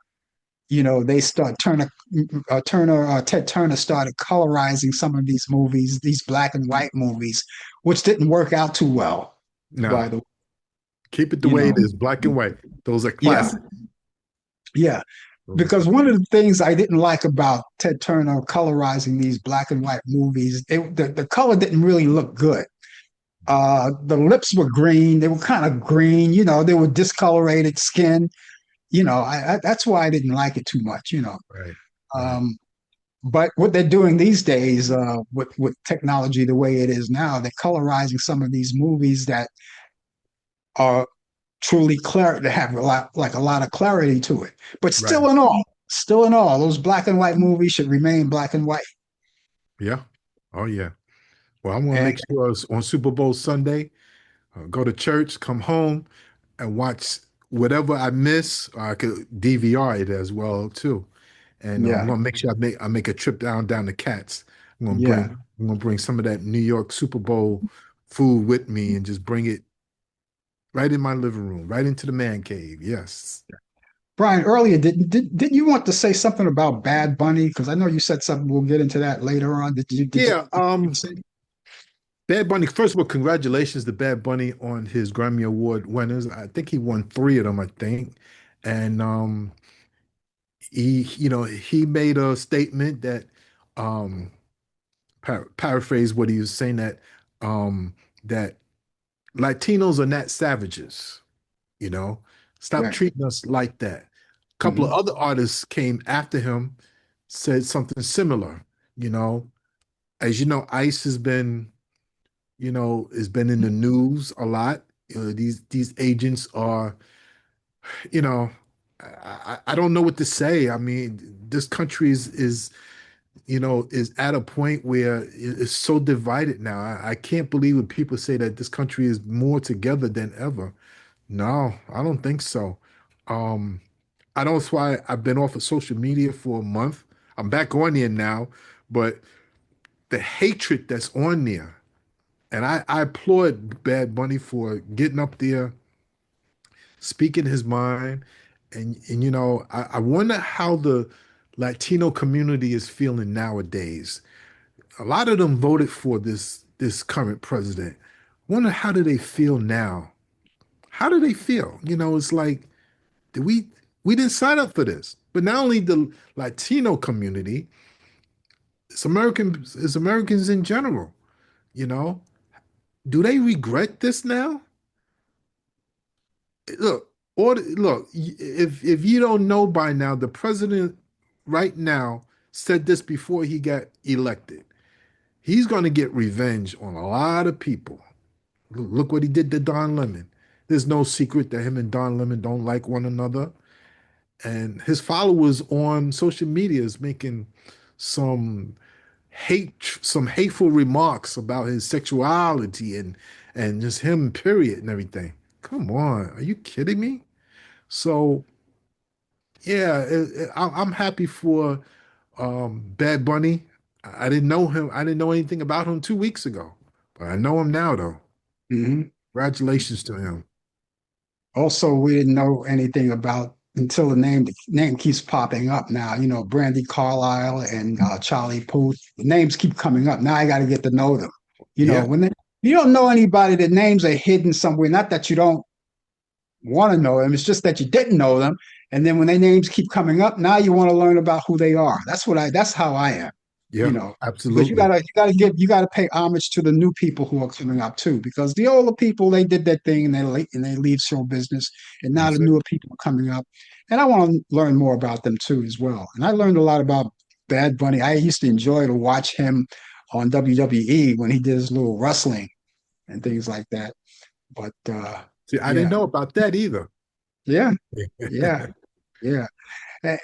they start Ted Turner started colorizing some of these movies, these black and white movies, which didn't work out too well, No, by the way, keep it the you way know. it is, black and white. Those are Yeah, classic. yeah. Those are Because classic. one of the things I didn't like about Ted Turner colorizing these black and white movies, the color didn't really look good. The lips were green. They were kind of green, they were discolorated skin. That's why I didn't like it too much. Right. Right. Um, but what they're doing these days, with technology the way it is now, they're colorizing some of these movies that are truly clear, to have a lot of clarity to it. But Right. still in all, those black and white movies should remain black and white. Yeah. Oh yeah. Well, I want to And make sure it's on Super Bowl Sunday, go to church, come home, and watch whatever I miss. Or I could DVR it as well too. And I'm yeah, gonna make sure I make a trip down to Cats. I'm gonna yeah. bring I'm gonna bring some of that New York Super Bowl food with me and just bring it right in my living room, right into the man cave. Yes. Brian, earlier, didn't you want to say something about Bad Bunny? Because I know you said something. We'll get into that later on. Yeah. Did you say? Bad Bunny. First of all, congratulations to Bad Bunny on his Grammy Award winners. I think he won three of them. I think, and he made a statement that um, paraphrase what he was saying that Latinos are not savages. You know, stop Right. treating us like that. A couple of Hmm. other artists came after him, said something similar. You know, as you know, ICE has been has been in the news a lot. These agents are, you know, I don't know what to say. I mean, this country is at a point where it's so divided now. I can't believe when people say that this country is more together than ever. No, I don't think so. Um, I know it's why I've been off of social media for a month. I'm back on there now, but the hatred that's on there, and I applaud Bad Bunny for getting up there, speaking his mind, and I wonder how the Latino community is feeling nowadays. A lot of them voted for this current president. Wonder how do they feel now? How do they feel? It's like did we didn't sign up for this. But not only the Latino community, it's Americans in general. You know, do they regret this now? Look, if you don't know by now, the president right now said this before he got elected. He's going to get revenge on a lot of people. Look what he did to Don Lemon. There's no secret that him and Don Lemon don't like one another. And his followers on social media is making some some hateful remarks about his sexuality and just him, period, and everything. Come on, are you kidding me? So yeah, I'm happy for Bad Bunny. I didn't know him. I didn't know anything about him 2 weeks ago, but I know him now, though. Hmm. Congratulations to him. Also, we didn't know anything about until the name keeps popping up now. Brandy Carlisle and Charlie Puth. The names keep coming up. Now I got to get to know them. Yeah, When you don't know anybody, the names are hidden somewhere. Not that you don't want to know them. It's just that you didn't know them. And then when their names keep coming up, now you want to learn about who they are. That's how I am, yeah, because you absolutely. gotta pay homage to the new people who are coming up too. Because the older people, they did their thing and they leave show business. And now the That's it. newer people are coming up. And I want to learn more about them too as well. And I learned a lot about Bad Bunny. I used to enjoy to watch him on WWE when he did his little wrestling and things like that. But See, I didn't yeah, know about that either. yeah, yeah, yeah.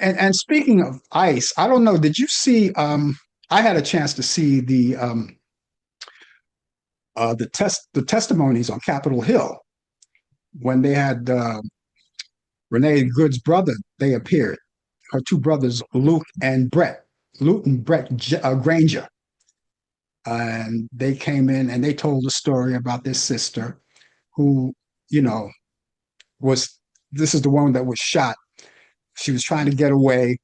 And speaking of ice, I don't know. Did you see? I had a chance to see the testimonies on Capitol Hill when they had Renee Good's brother. They appeared. Her two brothers, Luke and Brett Granger, and they came in and they told a story about this sister who, you know, was this is the one that was shot. She was trying to get away,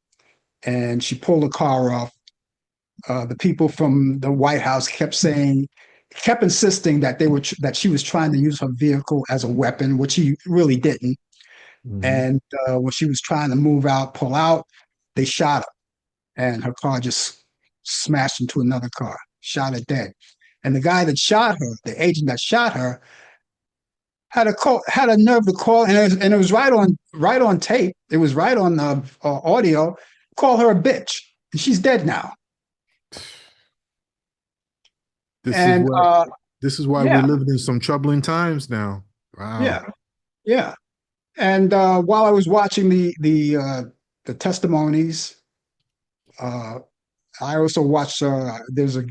and she pulled the car off. The people from the White House kept insisting that that she was trying to use her vehicle as a weapon, which she really didn't. Hmm. And when she was trying to pull out, they shot her, and her car just smashed into another car, shot her dead. And the guy that shot her, the agent that shot her, had a nerve to call, and it was right on tape. It was right on audio. Call her a bitch, and she's dead now. This is And what this is why we're yeah, living in some troubling times now. Wow. yeah, yeah. And while I was watching the testimonies, uh, I also watched. There's a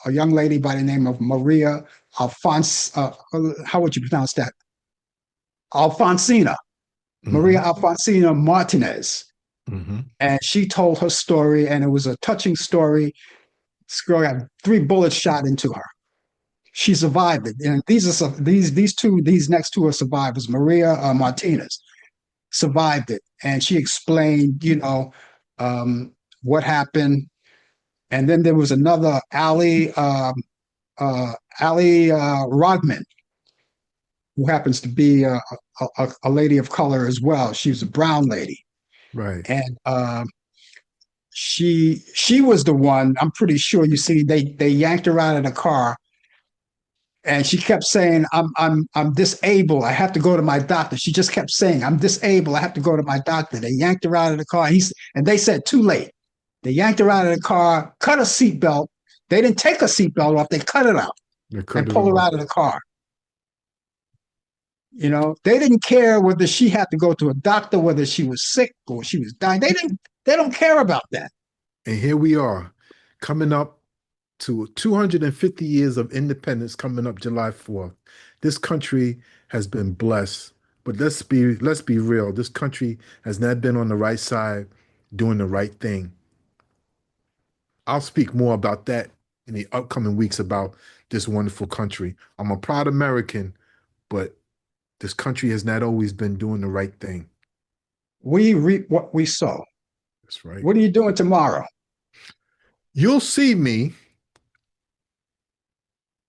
young lady by the name of Maria Alphonse. How would you pronounce that? Alfonsina. Maria Hmm. Alfonsina Martinez, Hmm. and she told her story, and it was a touching story. This girl got 3 bullets shot into her. She survived it, and these next two are survivors. Maria Martinez survived it, and she explained, um, what happened. And then there was another Ali Rodman, who happens to be a lady of color as well. She was a brown lady, Right. and she was the one. I'm pretty sure. You see, they yanked her out of the car, and she kept saying, I'm disabled. I have to go to my doctor." She just kept saying, "I'm disabled. I have to go to my doctor." They yanked her out of the car. And they said, "Too late." They yanked her out of the car, cut her seatbelt. They didn't take her seatbelt off. They cut it out. They cut and it pull her off. out of the car. You know, they didn't care whether she had to go to a doctor, whether she was sick or she was dying. They don't care about that. And here we are, coming up to 250 years of independence coming up July 4th. This country has been blessed, but let's be real. This country has not been on the right side doing the right thing. I'll speak more about that in the upcoming weeks about this wonderful country. I'm a proud American, but this country has not always been doing the right thing. We reap what we sow. That's right. What are you doing tomorrow? You'll see me.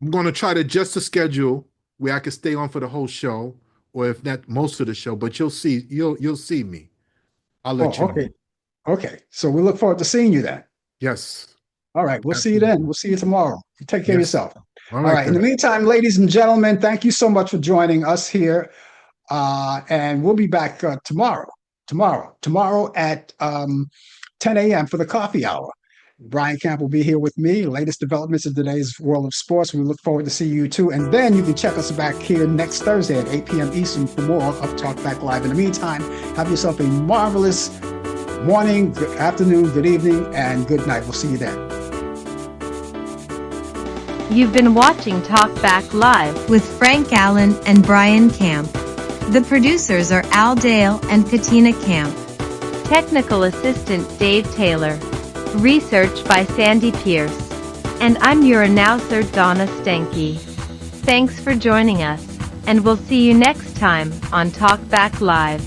I'm going to try to adjust the schedule where I can stay on for the whole show, or if not most of the show. But you'll see me. I'll let Oh, you know. okay. Okay. So we look forward to seeing you then. Yes, All right. We'll see you absolutely. then. We'll see you tomorrow. You take care of Yes. yourself. All All right right. In the then. meantime, ladies and gentlemen, thank you so much for joining us here. And we'll be back tomorrow at 10 a.m. for the coffee hour. Brian Camp will be here with me. Latest developments in today's world of sports. We look forward to see you too. And then you can check us back here next Thursday at 8 p.m. Eastern for more of Talk Back Live. In the meantime, have yourself a marvelous morning, good afternoon, good evening, and good night. We'll see you then. You've been watching Talk Back Live with Frank Allan and Brian Camp. The producers are Al Dale and Katina Camp. Technical assistant Dave Taylor. Research by Sandy Pierce. And I'm your announcer Donna Stenke. Thanks for joining us, and we'll see you next time on Talk Back Live.